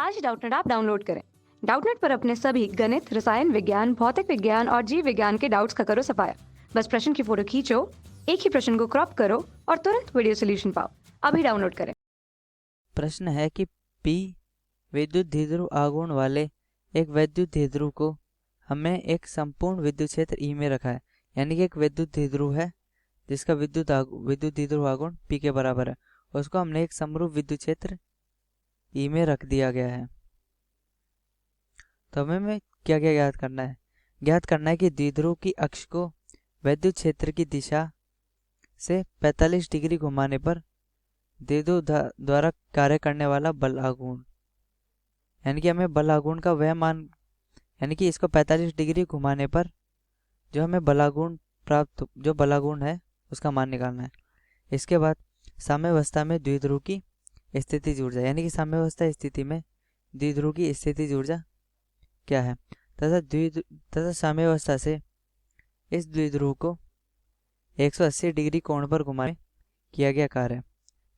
आज Doubtnut app download करें। Doubtnut पर अपने सभी गणित, रसायन विज्ञान, भौतिक विज्ञान और जीव विज्ञान के डाउट्स का करो सफाया। बस प्रश्न की फोटो खींचो, एक ही प्रश्न को क्रॉप करो और तुरंत वीडियो सोल्यूशन पाओ। अभी डाउनलोड करें। प्रश्न है कि P विद्युत द्विध्रुव आघूर्ण वाले एक वैद्युत द्विध्रुव को हमें एक संपूर्ण विद्युत क्षेत्र E में रखा है, यानी कि एक विद्युत द्विध्रुव है जिसका विद्युत द्विध्रुव आघूर्ण P के बराबर है, उसको हमने एक समरूप विद्युत क्षेत्र E में रख दिया गया है। तो हमें क्या क्या ज्ञात करना है? ज्ञात करना है कि द्विध्रुव की अक्ष को विद्युत क्षेत्र की दिशा से 45 डिग्री घुमाने पर द्विध्रुव द्वारा कार्य करने वाला बल आघूर्ण, यानी कि हमें बल आघूर्ण का वह मान, यानी कि इसको 45 डिग्री घुमाने पर जो हमें बलागुण प्राप्त, जो बलागुण है उसका मान निकालना है। इसके बाद साम्यावस्था में द्विध्रुव की स्थितिज ऊर्जा, यानी कि साम्यावस्था स्थिति में द्विध्रुव की स्थितिज ऊर्जा क्या है, तथा साम्यावस्था से इस द्विध्रुव को 180 डिग्री कोण पर घुमाने किया गया कार्य है।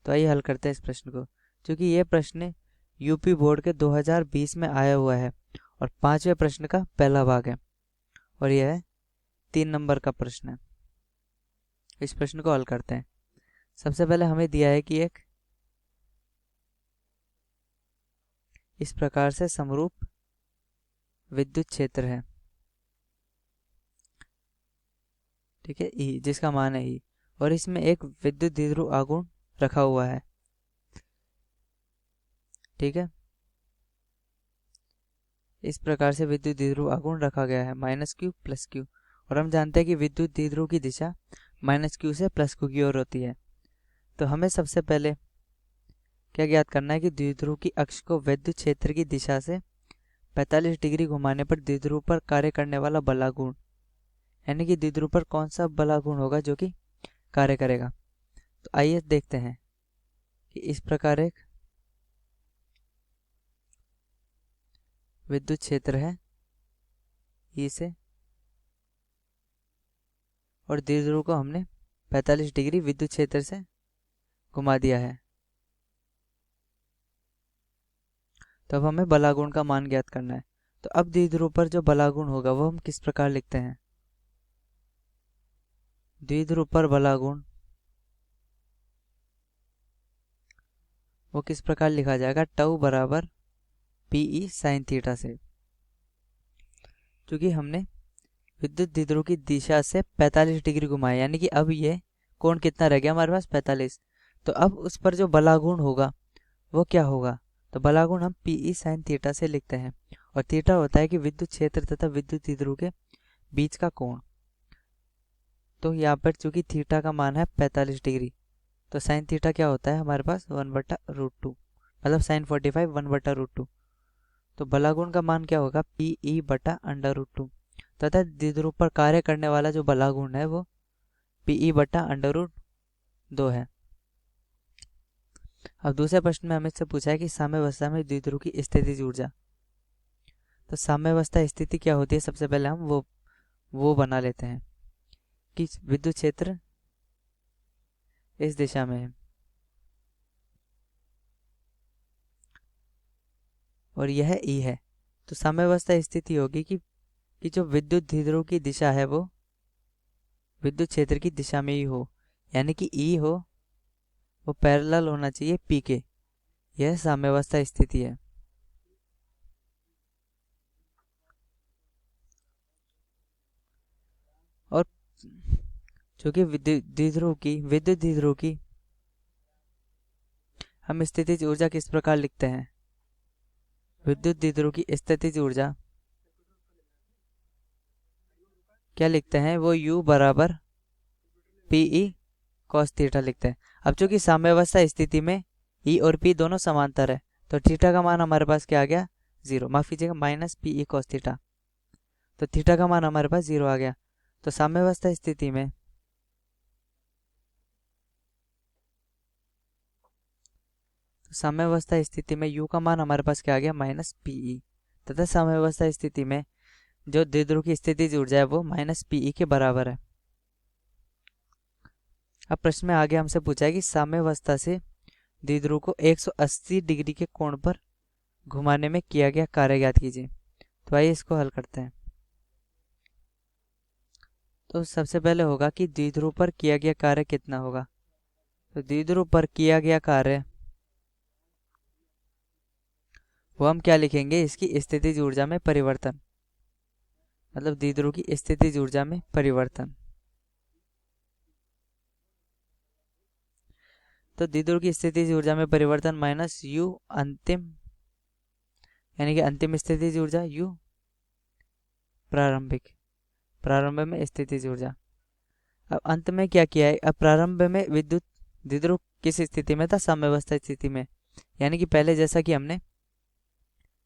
तो आइए हल करते हैं इस प्रश्न को। क्योंकि यह प्रश्न यूपी बोर्ड के 2020 में आया हुआ है और 5वें प्रश्न का पहला भाग है और यह 3 नंबर का प्रश्न है। इस प्रश्न को हल करते हैं। सबसे पहले हमें दिया है कि एक इस प्रकार से समरूप विद्युत क्षेत्र है, ठीक है, E, जिसका मान है E, और इसमें एक विद्युत द्विध्रुव आघूर्ण रखा हुआ है, ठीक है। इस प्रकार से विद्युत द्विध्रुव आघूर्ण रखा गया है -q + q, और हम जानते हैं कि विद्युत द्विध्रुव की दिशा -q से +q की ओर होती है। तो हमें सबसे पहले क्या ज्ञात करना है कि द्विध्रुव की अक्ष को विद्युत क्षेत्र की दिशा से 45 डिग्री घुमाने पर द्विध्रुव पर कार्य करने वाला बलागुण, यानी कि द्विध्रुव पर कौन सा बलागुण होगा जो कि कार्य करेगा। तो आइए देखते हैं कि इस प्रकार एक विद्युत क्षेत्र है E से, और द्विध्रुव को हमने 45 डिग्री विद्युत क्षेत्र से घुमा दिया है। तो अब हमें बलागुण का मान ज्ञात करना है। तो अब द्विध्रुव पर जो बलागुण होगा वो हम किस प्रकार लिखते हैं? द्विध्रुव पर बलागुण वो किस प्रकार लिखा जाएगा? टाउ बराबर PE sin थीटा से। क्योंकि हमने विद्युत द्विध्रुव की दिशा से 45 डिग्री घुमाया, यानी कि अब ये कोण कितना रह गया हमारे पास? 45। तो अब उस पर जो बलागुण होगा वो क्या होगा? तो बलागुण हम PE sin थीटा से लिखते हैं, और थीटा होता है कि विद्युत क्षेत्र तथा विद्युत द्विध्रुव के बीच का कोण। तो यहाँ पर चूंकि थीटा का मान है 45 डिग्री, तो साइन थीटा क्या होता है हमारे पास? 1/√2, मतलब साइन 45 1/√2। तो बलागुण का मान क्या होगा? PE/√2, तथा द्विध्रुव पर कार्य करने वाला जो बलागुण है वो PE/√2 है। अब दूसरे प्रश्न में हमें इससे पूछा है कि साम्यावस्था में द्विध्रुव की स्थितिज ऊर्जा। तो साम्यावस्था स्थिति क्या होती है? सबसे पहले हम वो बना लेते हैं कि विद्युत क्षेत्र इस दिशा में है और यह E है। तो साम्यावस्था स्थिति होगी कि जो विद्युत द्विध्रुव की दिशा है वो विद्युत क्षेत्र की दिशा में ही हो, यानी कि E हो वो पैरेलल होना चाहिए P के। यह साम्यावस्था स्थिति है। और चूंकि विद्युत द्विध्रुव की हम स्थितिज ऊर्जा किस प्रकार लिखते हैं? विद्युत द्विध्रुव की स्थितिज ऊर्जा क्या लिखते हैं? वो U बराबर PE cos थीटा लिखते हैं। अब चूंकि साम्यावस्था स्थिति में E और P दोनों समांतर है, तो थीटा का मान हमारे पास क्या आ गया? 0, माफ कीजिएगा, -PE cos थीटा। तो थीटा का मान हमारे पास 0 आ गया। तो साम्यावस्था स्थिति में U का मान हमारे पास क्या आ गया? -PE, तथा साम्यावस्था स्थिति में जो द्विध्रुव की स्थितिज ऊर्जा है वो -PE के बराबर है। अब प्रश्न में आगे हमसे पूछा है कि साम्यावस्था से द्विध्रुव को 180 डिग्री के कोण पर घुमाने में किया गया कार्य ज्ञात कीजिए। तो आइए इसको हल करते हैं। तो सबसे पहले होगा कि द्विध्रुव पर किया गया कार्य कितना होगा। तो द्विध्रुव पर किया गया कार्य वो हम क्या लिखेंगे, इसकी स्थितिज ऊर्जा में परिवर्तन, मतलब द्विध्रुव की स्थितिज ऊर्जा में परिवर्तन। तो द्विध्रुव की स्थितिज ऊर्जा में परिवर्तन माइनस यू अंतिम, यानी कि अंतिम स्थितिज ऊर्जा, यू प्रारंभिक, प्रारंभ में स्थितिज ऊर्जा। अब अंत में क्या किया है, अब प्रारंभ में विद्युत द्विध्रुव किस स्थिति में था, साम्यावस्था स्थिति में, यानी कि पहले जैसा कि हमने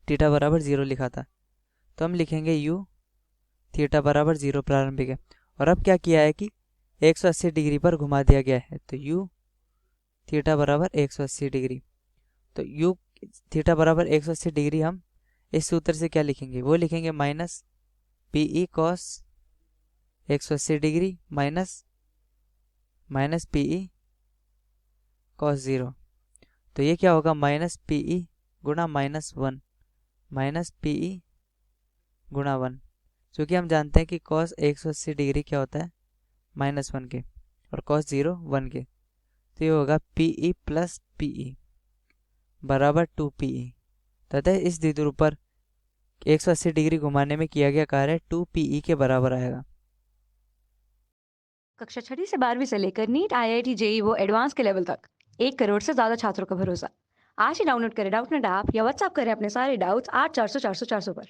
थीटा बराबर 0 लिखा था, तो हम लिखेंगे यू थीटा बराबर 0 प्रारंभिक है। और अब क्या किया है कि 180 डिग्री पर घुमा दिया गया है, तो यू थीटा बराबर 180 डिग्री। तो यू थीटा बराबर 180 डिग्री हम इस सूत्र से क्या लिखेंगे, वो लिखेंगे minus PE cos 180 degree minus PE cos 0। तो ये क्या होगा, माइनस पीई गुणा -1 माइनस पीई गुणा 1, क्योंकि हम जानते हैं कि कॉस 180 डिग्री क्या होता है, -1 के, और कॉस 0 1 के। तो ये होगा पीई प्लस पीई बराबर 2 पीई, तथा इस द्विध्रुव पर 180 डिग्री घुमाने में किया गया कार्य 2 पीई के बराबर आएगा। कक्षा 6वीं से 12वीं से लेकर नीट, IIT, जेई वो एडवांस के लेवल तक 1 करोड़ से ज्यादा छात्रों का भरोसा। आज ही डाउनलोड करें डाउटनेट ऐप या व्हाट्सएप करें अपने सारे डाउट्स 8400 400 400 पर।